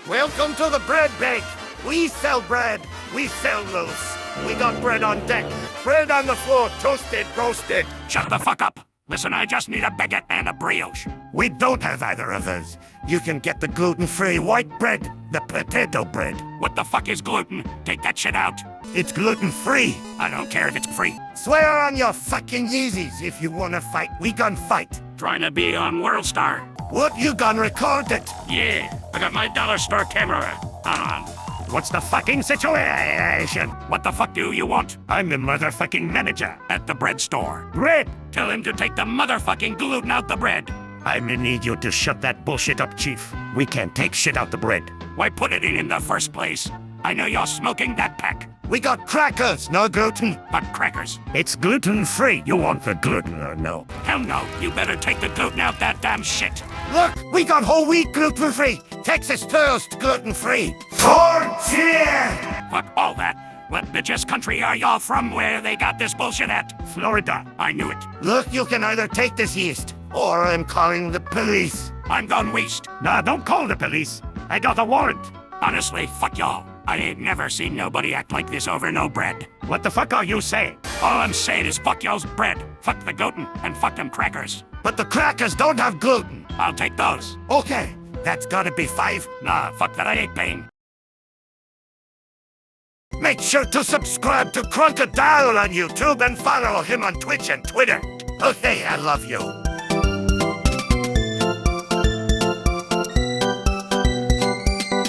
Welcome to the bread bank. We sell bread. We sell loaves. We got bread on deck. Bread on the floor, toasted, roasted. Shut the fuck up. Listen, I just need a baguette and a brioche. We don't have either of those. You can get the gluten-free white bread, the potato bread. What the fuck is gluten? Take that shit out. It's gluten-free. I don't care if it's free. Swear on your fucking Yeezys if you wanna fight. We gon' fight. Trying to be on World Star. What, you gon' record it? Yeah, I got my dollar store camera on. What's the fucking situation? What the fuck do you want? I'm the motherfucking manager. At the bread store. Bread! Tell him to take the motherfucking gluten out the bread. I'ma need you to shut that bullshit up, Chief. We can't take shit out the bread. Why put it in the first place? I know you're smoking that pack. We got crackers, no gluten. But crackers. It's gluten-free. You want the gluten or no? Hell no, you better take the gluten out that damn shit. Look, we got whole wheat gluten-free. Texas toast gluten-free. Tortilla! Fuck all that. What bitches country are y'all from where they got this bullshit at? Florida. I knew it. Look, you can either take this yeast, or I'm calling the police. I'm gone waste. Nah, don't call the police. I got a warrant. Honestly, fuck y'all. I ain't never seen nobody act like this over no bread. What the fuck are you saying? All I'm saying is fuck y'all's bread, fuck the gluten, and fuck them crackers. But the crackers don't have gluten. I'll take those. Okay, that's gotta be 5. Nah, fuck that, I ain't paying. Make sure to subscribe to Crocodile on YouTube and follow him on Twitch and Twitter. Okay, I love you.